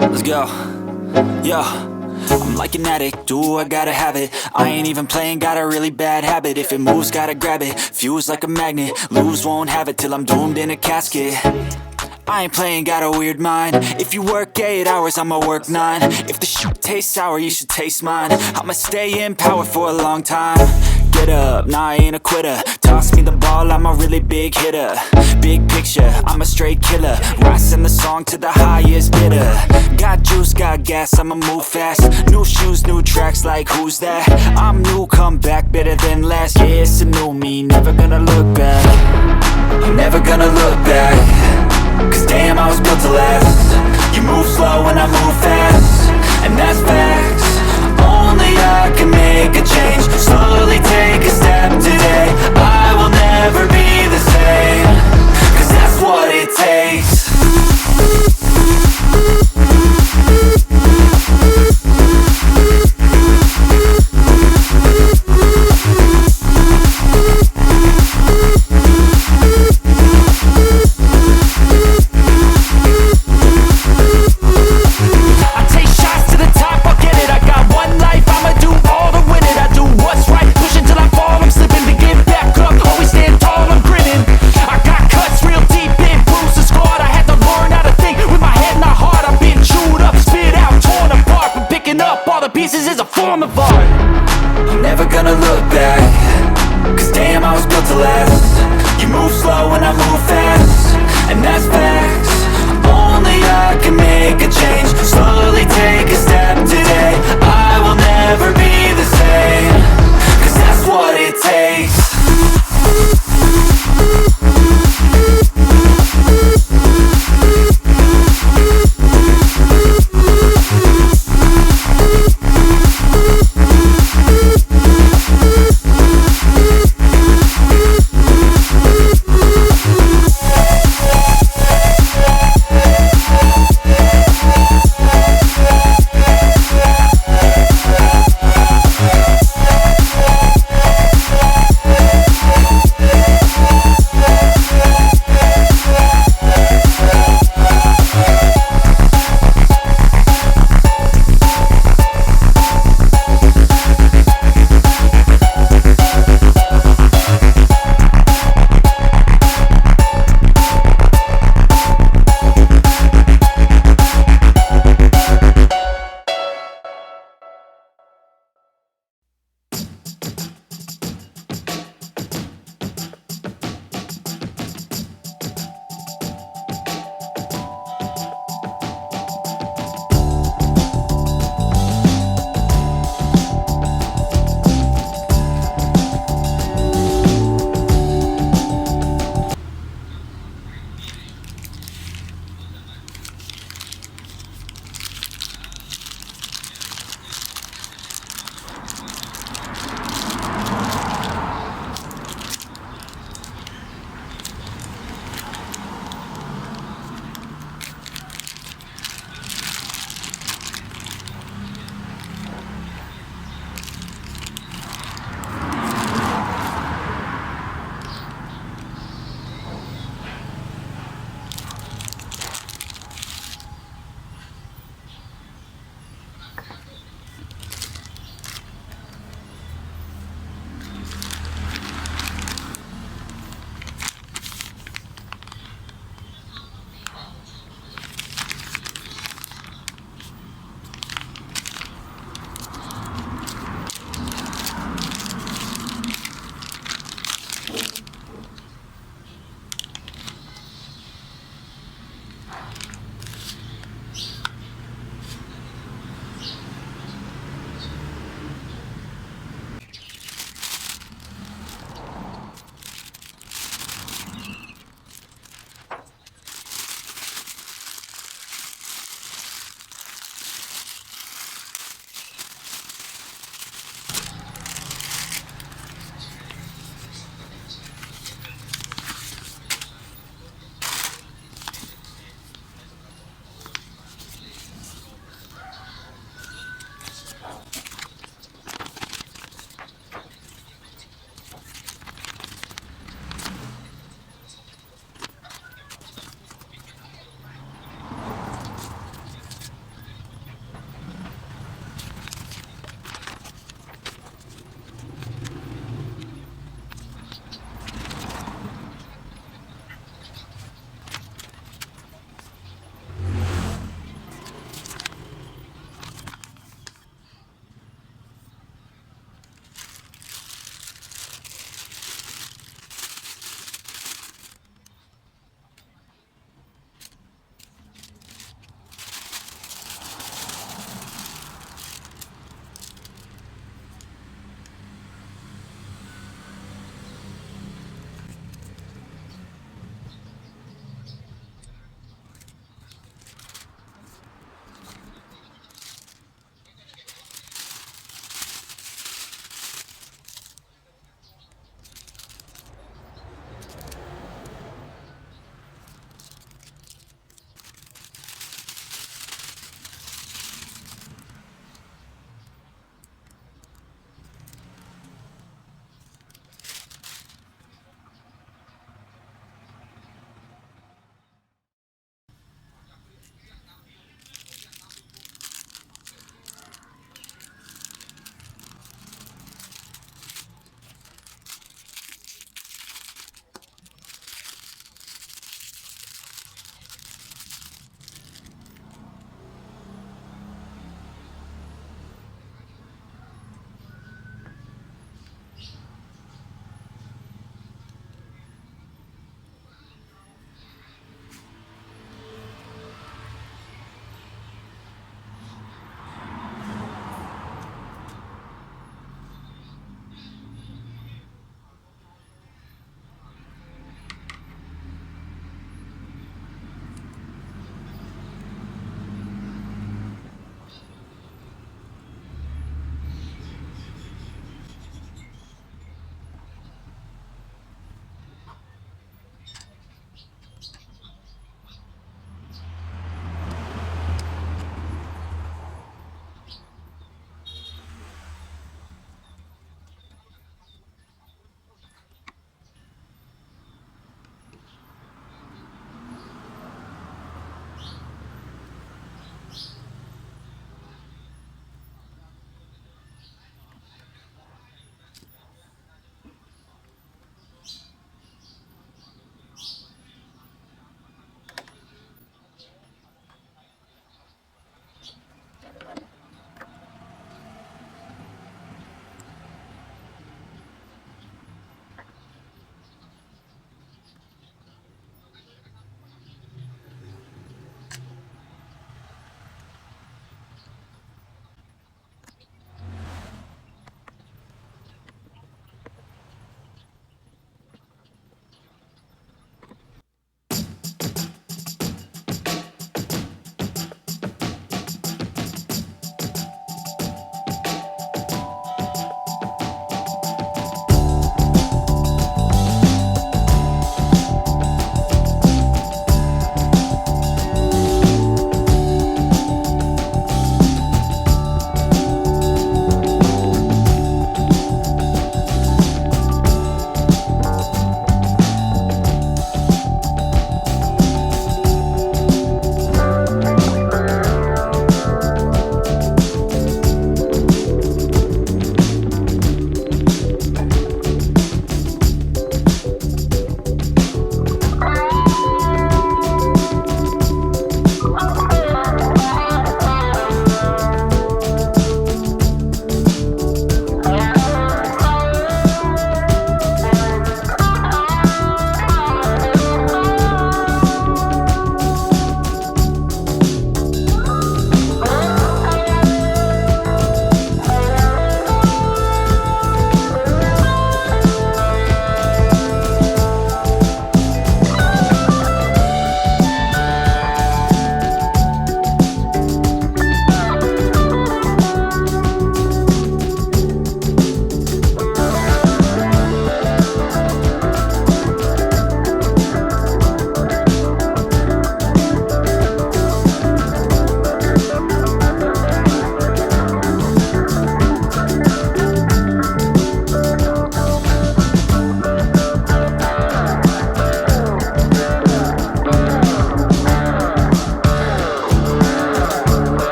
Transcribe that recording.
Let's go. Yo, I'm like an addict, do I gotta have it. I ain't even playing, got a really bad habit. If it moves, gotta grab it, fuse like a magnet. Lose, won't have it till I'm doomed in a casket. I ain't playing, got a weird mind. If you work 8 hours, I'ma work 9. If the shit tastes sour, you should taste mine. I'ma stay in power for a long time. Get up, nah, I ain't a quitter. Toss me the ball, I'm a really big hitter. Big picture, I'm a straight killer. Rising the song to the highest bidder. Got juice, got gas, I'ma move fast. New shoes, new tracks, like who's that? I'm new, come back, better than last. Yeah, it's a new me, never gonna look back. I'm never gonna look back. Cause damn, I was built to last. You move slow and I move fast, and that's facts. Only I can make a change. Slowly take a step today. I will never be the same. Cause that's what it takes. I'm never gonna look back. Cause damn, I was built to last. You move slow and I move fast, and that's facts. Only I can make a change. Slowly take a step today.